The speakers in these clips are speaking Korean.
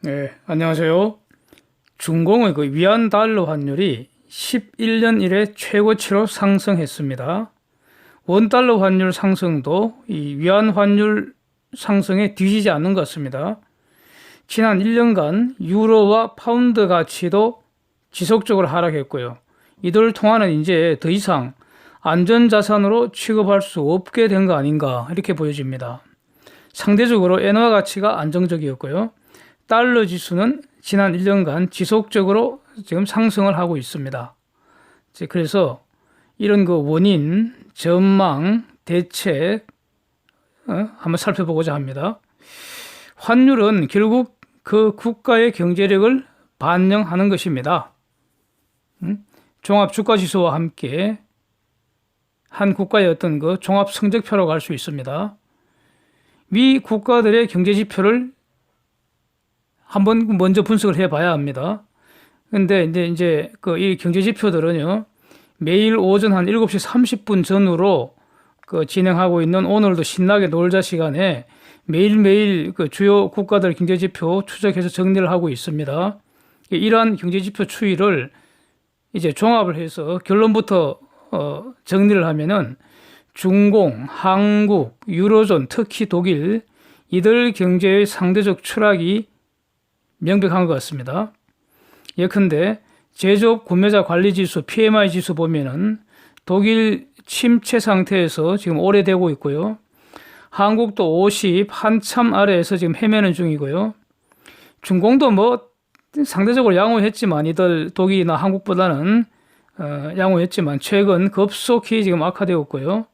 네, 안녕하세요. 중공의 그 위안 달러 환율이 11년 이래 최고치로 상승했습니다. 원 달러 환율 상승도 이 위안 환율 상승에 뒤지지 않는 것 같습니다. 지난 1년간 유로와 파운드 가치도 지속적으로 하락했고요. 이들 통화는 이제 더 이상 안전자산으로 취급할 수 없게 된 거 아닌가 이렇게 보여집니다. 상대적으로 엔화 가치가 안정적이었고요. 달러 지수는 지난 1년간 지속적으로 지금 상승을 하고 있습니다. 그래서 이런 그 원인, 전망, 대책 한번 살펴보고자 합니다. 환율은 결국 그 국가의 경제력을 반영하는 것입니다. 종합 주가 지수와 함께 한 국가의 어떤 그 종합 성적표라고 할 수 있습니다. 미 국가들의 경제 지표를 한번 먼저 분석을 해봐야 합니다. 근데 이제 그 이 경제 지표들은요, 매일 오전 한 7시 30분 전후로 그 진행하고 있는 오늘도 신나게 놀자 시간에 매일매일 그 주요 국가들 경제 지표 추적해서 정리를 하고 있습니다. 이러한 경제 지표 추이를 이제 종합을 해서 결론부터 정리를 하면은 중공, 한국, 유로존, 특히 독일 이들 경제의 상대적 추락이 명백한 것 같습니다. 예컨대 제조업 구매자 관리 지수 PMI 지수 보면은 독일 침체 상태에서 지금 오래되고 있고요. 한국도 50 한참 아래에서 지금 헤매는 중이고요. 중공도 뭐 상대적으로 양호했지만 이들 독일이나 한국보다는 양호했지만 최근 급속히 지금 악화되었고요.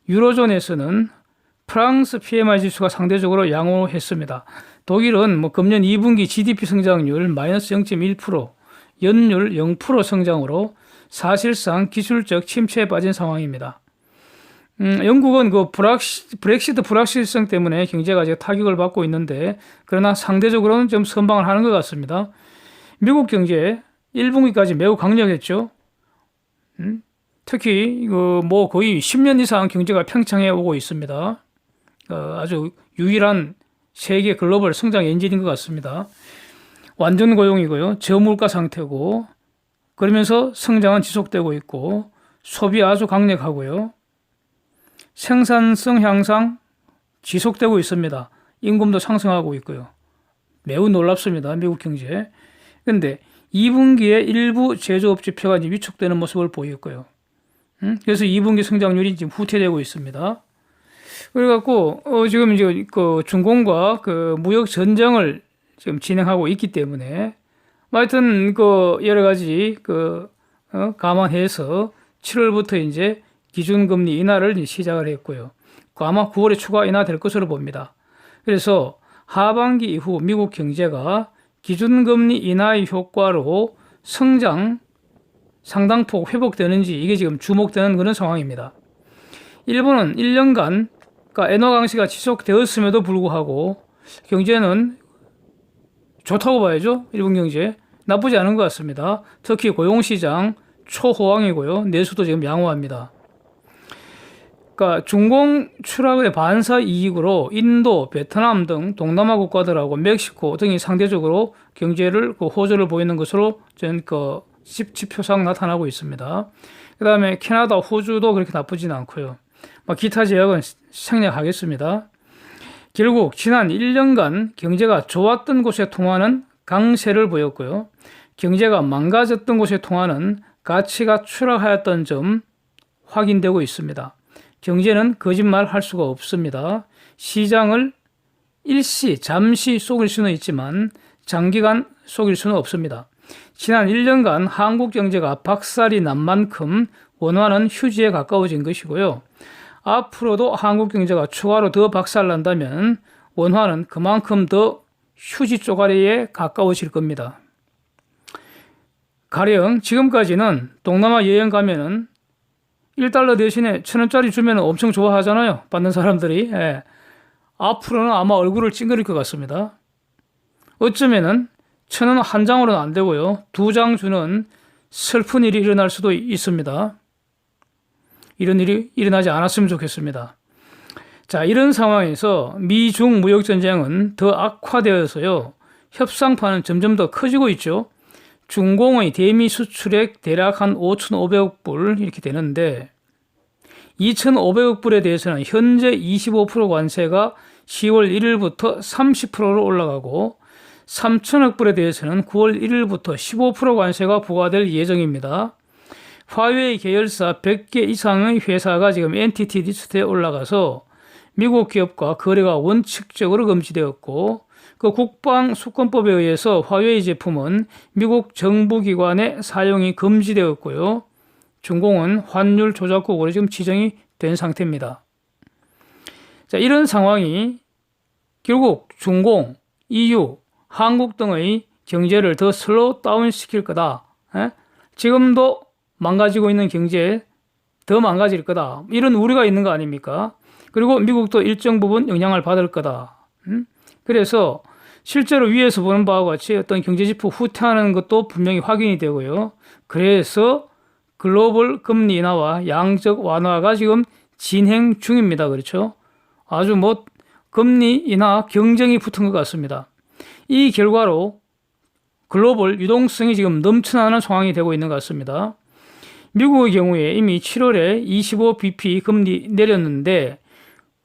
유로존에서는 프랑스 PMI 지수가 상대적으로 양호했습니다. 독일은 뭐 금년 2분기 GDP 성장률 마이너스 0.1%, 연율 0% 성장으로 사실상 기술적 침체에 빠진 상황입니다. 영국은 그 브렉시트 불확실성 때문에 경제가 이제 타격을 받고 있는데 그러나 상대적으로는 좀 선방을 하는 것 같습니다. 미국 경제 1분기까지 매우 강력했죠. 특히 뭐 거의 10년 이상 경제가 평창해 오고 있습니다. 아주 유일한 세계 글로벌 성장 엔진인 것 같습니다. 완전 고용이고요. 저물가 상태고 그러면서 성장은 지속되고 있고 소비 아주 강력하고요. 생산성 향상 지속되고 있습니다. 임금도 상승하고 있고요. 매우 놀랍습니다. 미국 경제. 그런데 2분기에 일부 제조업 지표가 이제 위축되는 모습을 보였고요. 그래서 2분기 성장률이 지금 후퇴되고 있습니다. 그래갖고 지금 이제 그 중공과 그 무역 전쟁을 지금 진행하고 있기 때문에 하여튼 그 여러 가지 감안해서 7월부터 이제 기준금리 인하를 시작을 했고요. 아마 9월에 추가 인하될 것으로 봅니다. 그래서 하반기 이후 미국 경제가 기준금리 인하의 효과로 성장 상당폭 회복되는지 이게 지금 주목되는 그런 상황입니다. 일본은 1년간 엔화 강세가 지속되었음에도 불구하고 경제는 좋다고 봐야죠. 일본 경제 나쁘지 않은 것 같습니다. 특히 고용시장 초호황이고요. 내수도 지금 양호합니다. 그러니까 중공 추락의 반사 이익으로 인도, 베트남 등 동남아 국가들하고 멕시코 등이 상대적으로 경제를 호조를 보이는 것으로 저는 지표상 나타나고 있습니다. 그 다음에 캐나다, 호주도 그렇게 나쁘지는 않고요. 기타 지역은 생략하겠습니다. 결국 지난 1년간 경제가 좋았던 곳의 통화는 강세를 보였고요. 경제가 망가졌던 곳의 통화는 가치가 추락하였던 점 확인되고 있습니다. 경제는 거짓말 할 수가 없습니다. 시장을 잠시 속일 수는 있지만 장기간 속일 수는 없습니다. 지난 1년간 한국 경제가 박살이 난 만큼 원화는 휴지에 가까워진 것이고요. 앞으로도 한국 경제가 추가로 더 박살난다면 원화는 그만큼 더 휴지 쪼가리에 가까워질 겁니다. 가령 지금까지는 동남아 여행 가면은 1달러 대신에 1,000원짜리 주면 엄청 좋아하잖아요. 받는 사람들이. 예. 앞으로는 아마 얼굴을 찡그릴 것 같습니다. 어쩌면은 1,000원 한 장으로는 안 되고요. 2장 주는 슬픈 일이 일어날 수도 있습니다. 이런 일이 일어나지 않았으면 좋겠습니다. 자, 이런 상황에서 미중 무역전쟁은 더 악화되어서요. 협상판은 점점 더 커지고 있죠. 중공의 대미 수출액 대략 한 5,500억 불 이렇게 되는데 2,500억 불에 대해서는 현재 25% 관세가 10월 1일부터 30%로 올라가고 3천억 불에 대해서는 9월 1일부터 15% 관세가 부과될 예정입니다. 화웨이 계열사 100개 이상의 회사가 지금 엔티티 리스트에 올라가서 미국 기업과 거래가 원칙적으로 금지되었고 그 국방수권법에 의해서 화웨이 제품은 미국 정부기관의 사용이 금지되었고요. 중공은 환율 조작국으로 지금 지정이 된 상태입니다. 자, 이런 상황이 결국 중공, EU, 한국 등의 경제를 더 슬로우 다운 시킬 거다. 지금도 망가지고 있는 경제에 더 망가질 거다. 이런 우려가 있는 거 아닙니까? 그리고 미국도 일정 부분 영향을 받을 거다. 그래서 실제로 위에서 보는 바와 같이 어떤 경제지표 후퇴하는 것도 분명히 확인이 되고요. 그래서 글로벌 금리 인하와 양적 완화가 지금 진행 중입니다. 그렇죠? 아주 금리 인하 경쟁이 붙은 것 같습니다. 이 결과로 글로벌 유동성이 지금 넘쳐나는 상황이 되고 있는 것 같습니다. 미국의 경우에 이미 7월에 25bp 금리 내렸는데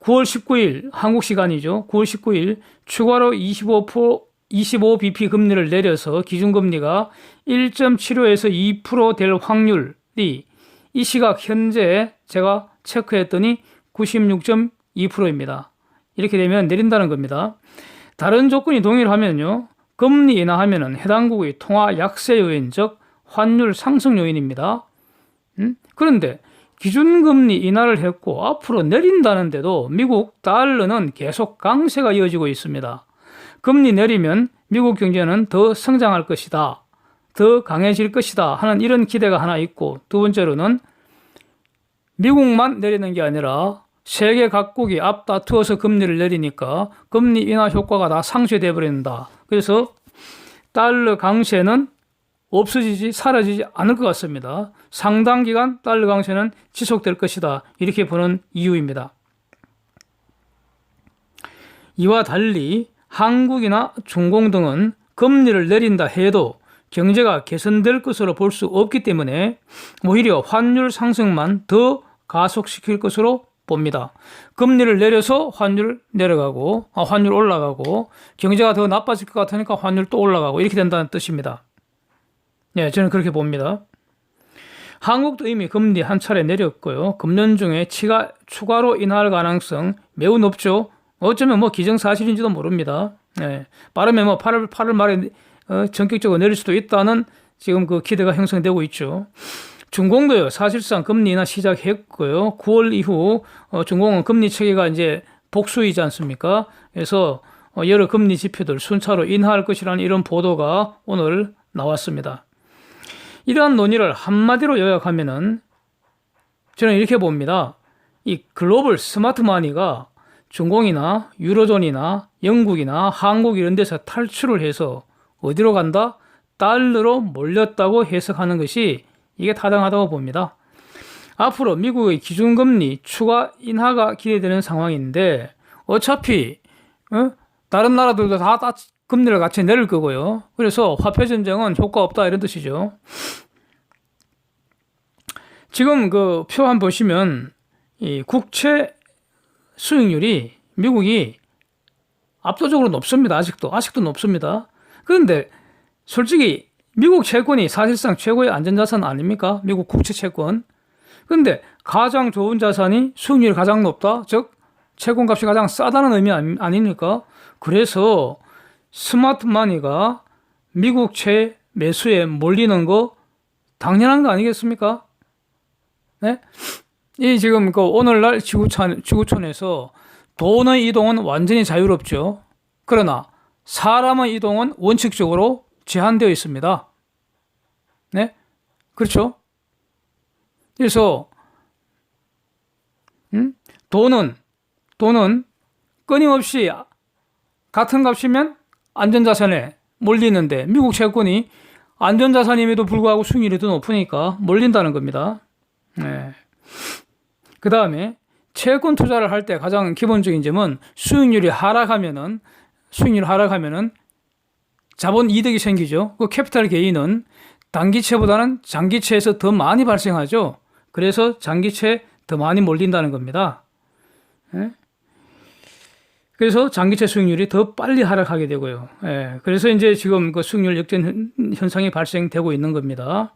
9월 19일 한국 시간이죠. 9월 19일 추가로 25bp 금리를 내려서 기준금리가 1.75에서 2% 될 확률이 이 시각 현재 제가 체크했더니 96.2%입니다. 이렇게 되면 내린다는 겁니다. 다른 조건이 동일하면요. 금리 인하하면은 해당국의 통화 약세 요인, 즉 환율 상승 요인입니다. 그런데 기준금리 인하를 했고 앞으로 내린다는데도 미국 달러는 계속 강세가 이어지고 있습니다. 금리 내리면 미국 경제는 더 성장할 것이다. 더 강해질 것이다 하는 이런 기대가 하나 있고 두 번째로는 미국만 내리는 게 아니라 세계 각국이 앞다투어서 금리를 내리니까 금리 인하 효과가 다 상쇄되어 버린다. 그래서 달러 강세는 없어지지 사라지지 않을 것 같습니다. 상당 기간 달러 강세는 지속될 것이다. 이렇게 보는 이유입니다. 이와 달리 한국이나 중공 등은 금리를 내린다 해도 경제가 개선될 것으로 볼 수 없기 때문에 오히려 환율 상승만 더 가속시킬 것으로 봅니다. 금리를 내려서 환율 내려가고 환율 올라가고 경제가 더 나빠질 것 같으니까 환율 또 올라가고 이렇게 된다는 뜻입니다. 네, 저는 그렇게 봅니다. 한국도 이미 금리 한 차례 내렸고요. 금년 중에 추가로 인하할 가능성 매우 높죠. 어쩌면 기정사실인지도 모릅니다. 네, 빠르면 8월 말에 전격적으로 내릴 수도 있다는 지금 그 기대가 형성되고 있죠. 중공도요, 사실상 금리 인하 시작했고요. 9월 이후 중공은 금리 체계가 이제 복수이지 않습니까? 그래서 여러 금리 지표들 순차로 인하할 것이라는 이런 보도가 오늘 나왔습니다. 이러한 논의를 한마디로 요약하면은 저는 이렇게 봅니다. 이 글로벌 스마트 마니가 중공이나 유로존이나 영국이나 한국 이런 데서 탈출을 해서 어디로 간다? 달러로 몰렸다고 해석하는 것이 이게 타당하다고 봅니다. 앞으로 미국의 기준금리 추가 인하가 기대되는 상황인데 어차피 다른 나라들도 다 금리를 같이 내릴 거고요. 그래서 화폐전쟁은 효과 없다 이런 뜻이죠. 지금 그 표 한번 보시면 이 국채 수익률이 미국이 압도적으로 높습니다. 아직도 높습니다. 그런데 솔직히 미국 채권이 사실상 최고의 안전자산 아닙니까? 미국 국채 채권. 그런데 가장 좋은 자산이 수익률이 가장 높다? 즉 채권값이 가장 싸다는 의미 아닙니까? 그래서 스마트 마니가 미국 채 매수에 몰리는 거 당연한 거 아니겠습니까? 네? 이 지금 그 오늘날 지구촌에서 돈의 이동은 완전히 자유롭죠. 그러나 사람의 이동은 원칙적으로 제한되어 있습니다. 네? 그렇죠? 그래서 돈은 끊임없이 같은 값이면 안전자산에 몰리는데 미국 채권이 안전자산임에도 불구하고 수익률이 더 높으니까 몰린다는 겁니다. 네. 그 다음에 채권 투자를 할 때 가장 기본적인 점은 수익률이 하락하면은 자본 이득이 생기죠. 그 캐피탈 게인은 단기채보다는 장기채에서 더 많이 발생하죠. 그래서 장기채에 더 많이 몰린다는 겁니다. 예? 그래서 장기채 수익률이 더 빨리 하락하게 되고요. 예, 그래서 이제 지금 그 수익률 역전 현상이 발생되고 있는 겁니다.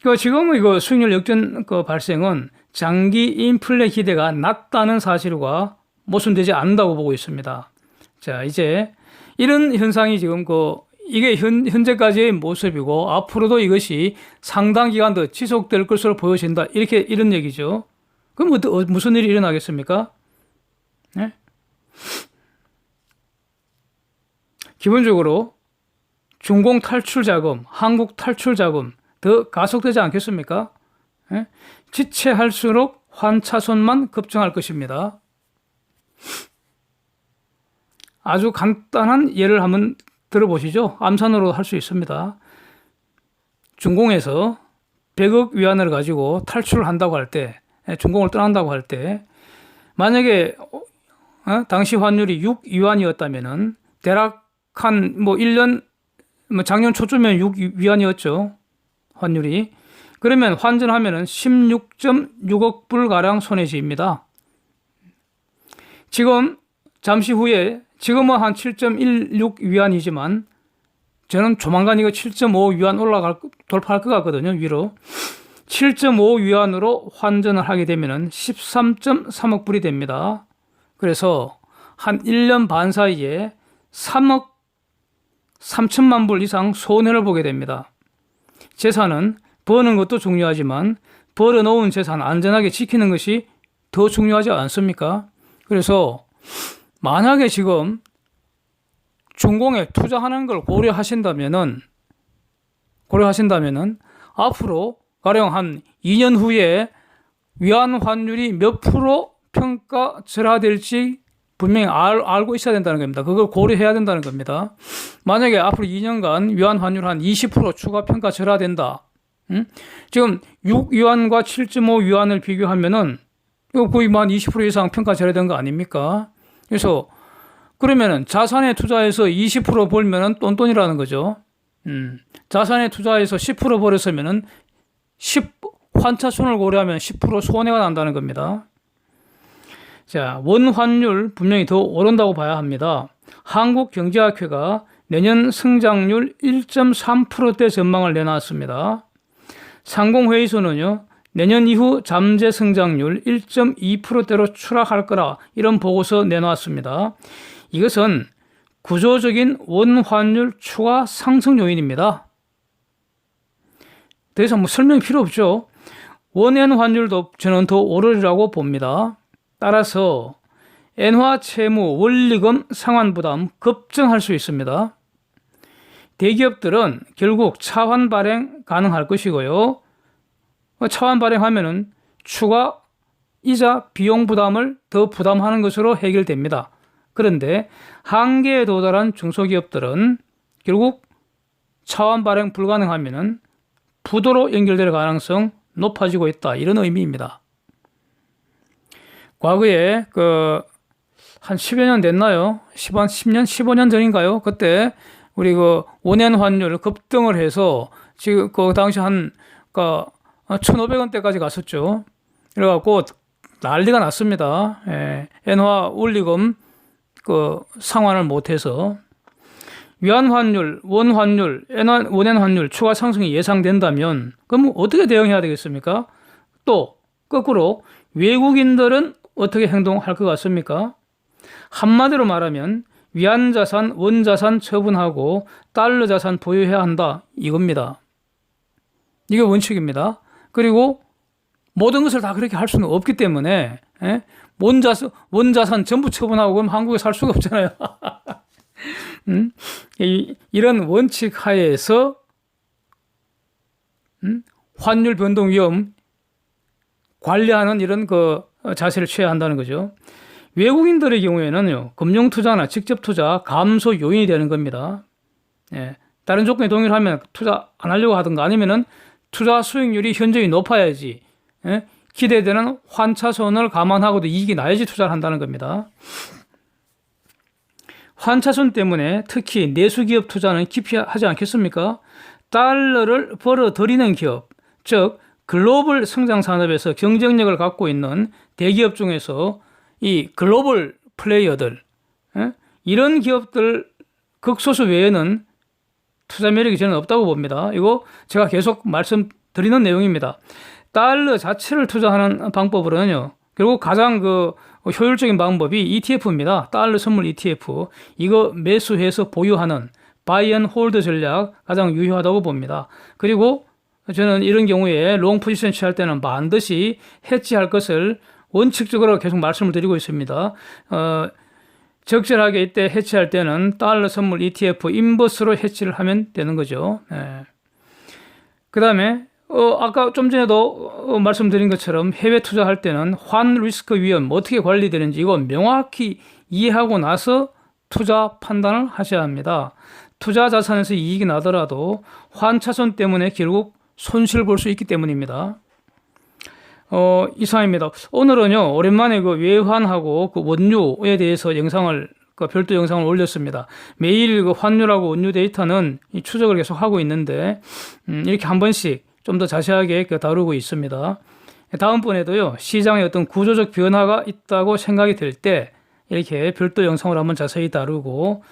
그 지금 이거 수익률 역전 그 발생은 장기 인플레 기대가 낮다는 사실과 모순되지 않는다고 보고 있습니다. 자, 이제 이런 현상이 지금 이게 현재까지의 모습이고 앞으로도 이것이 상당 기간 더 지속될 것으로 보여진다. 이런 얘기죠. 그럼 무슨 일이 일어나겠습니까? 네? 기본적으로 중공 탈출 자금, 한국 탈출 자금 더 가속되지 않겠습니까? 네? 지체할수록 환차손만 급증할 것입니다. 아주 간단한 예를 한번 들어보시죠. 암산으로 할 수 있습니다. 중공에서 100억 위안을 가지고 탈출을 한다고 할 때, 중공을 떠난다고 할 때, 만약에 당시 환율이 6위안이었다면은 대략 한 1년 작년 초쯤에 6위안이었죠. 환율이. 그러면 환전하면은 16.6억 불 가량 손해지입니다. 지금 잠시 후에 지금은 한 7.16위안이지만 저는 조만간 이거 7.5위안 돌파할 것 같거든요. 위로 7.5위안으로 환전을 하게 되면은 13.3억 불이 됩니다. 그래서 한 1년 반 사이에 3억 3천만 불 이상 손해를 보게 됩니다. 재산은 버는 것도 중요하지만 벌어놓은 재산 안전하게 지키는 것이 더 중요하지 않습니까? 그래서 만약에 지금 중공에 투자하는 걸 고려하신다면은 앞으로 가령 한 2년 후에 위안 환율이 몇 프로 평가절하될지 분명히 알고 있어야 된다는 겁니다. 그걸 고려해야 된다는 겁니다. 만약에 앞으로 2년간 위안 환율 한 20% 추가 평가절하된다. 지금 6위안과 7.5위안을 비교하면은 이거 거의 한 20% 이상 평가절하된 거 아닙니까? 그래서 그러면은 자산에 투자해서 20% 벌면은 똔똔이라는 거죠. 자산에 투자해서 10% 벌었으면은 환차손을 고려하면 10% 손해가 난다는 겁니다. 자, 원 환율 분명히 더 오른다고 봐야 합니다. 한국경제학회가 내년 성장률 1.3%대 전망을 내놨습니다. 상공회의소는요, 내년 이후 잠재 성장률 1.2%대로 추락할 거라 이런 보고서 내놓았습니다. 이것은 구조적인 원환율 추가 상승 요인입니다. 더 이상 설명이 필요 없죠. 원엔 환율도 저는 더 오르리라고 봅니다. 따라서 엔화 채무 원리금 상환 부담 급증할 수 있습니다. 대기업들은 결국 차환 발행 가능할 것이고요. 차환 발행하면은 추가 이자 비용 부담을 더 부담하는 것으로 해결됩니다. 그런데 한계에 도달한 중소기업들은 결국 차환 발행 불가능하면은 부도로 연결될 가능성 높아지고 있다. 이런 의미입니다. 과거에 한 10여 년 됐나요? 10년, 15년 전인가요? 그때 우리 원엔 환율 급등을 해서 지금 그 당시 한 1,500원대까지 갔었죠. 그래갖고 난리가 났습니다. 엔화 원리금 상환을 못해서 위안 환율, 원 환율, 원엔 환율 추가 상승이 예상된다면 그럼 어떻게 대응해야 되겠습니까? 또 거꾸로 외국인들은 어떻게 행동할 것 같습니까? 한마디로 말하면 위안 자산, 원 자산 처분하고 달러 자산 보유해야 한다 이겁니다. 이게 원칙입니다. 그리고 모든 것을 다 그렇게 할 수는 없기 때문에 원 자산 전부 처분하고 그럼 한국에 살 수가 없잖아요. 이런 원칙 하에서 환율 변동 위험 관리하는 이런 자세를 취해야 한다는 거죠. 외국인들의 경우에는요, 금융 투자나 직접 투자 감소 요인이 되는 겁니다. 다른 조건에 동의를 하면 투자 안 하려고 하든가 아니면은 투자 수익률이 현저히 높아야지 기대되는 환차손을 감안하고도 이익이 나야지 투자를 한다는 겁니다. 환차손 때문에 특히 내수기업 투자는 기피하지 않겠습니까? 달러를 벌어들이는 기업, 즉 글로벌 성장 산업에서 경쟁력을 갖고 있는 대기업 중에서 이 글로벌 플레이어들, 이런 기업들 극소수 외에는 투자 매력이 저는 없다고 봅니다. 이거 제가 계속 말씀드리는 내용입니다. 달러 자체를 투자하는 방법으로는요, 결국 가장 효율적인 방법이 ETF입니다. 달러 선물 ETF. 이거 매수해서 보유하는 바이 앤 홀드 전략 가장 유효하다고 봅니다. 그리고 저는 이런 경우에 롱 포지션 취할 때는 반드시 해지할 것을 원칙적으로 계속 말씀을 드리고 있습니다. 적절하게 이때 해치할 때는 달러 선물 ETF 인버스로 해치를 하면 되는 거죠. 그 다음에 아까 좀 전에도 말씀드린 것처럼 해외 투자할 때는 환 리스크 위험 어떻게 관리되는지 이거 명확히 이해하고 나서 투자 판단을 하셔야 합니다. 투자 자산에서 이익이 나더라도 환차손 때문에 결국 손실을 볼 수 있기 때문입니다. 이상입니다. 오늘은요, 오랜만에 외환하고 원유에 대해서 별도 영상을 올렸습니다. 매일 환율하고 원유 데이터는 추적을 계속 하고 있는데, 이렇게 한 번씩 좀 더 자세하게 다루고 있습니다. 다음번에도요, 시장에 어떤 구조적 변화가 있다고 생각이 들 때, 이렇게 별도 영상을 한번 자세히 다루고,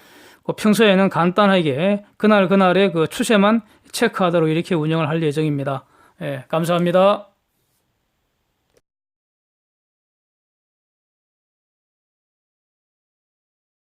평소에는 간단하게 그날의 추세만 체크하도록 이렇게 운영을 할 예정입니다. 감사합니다.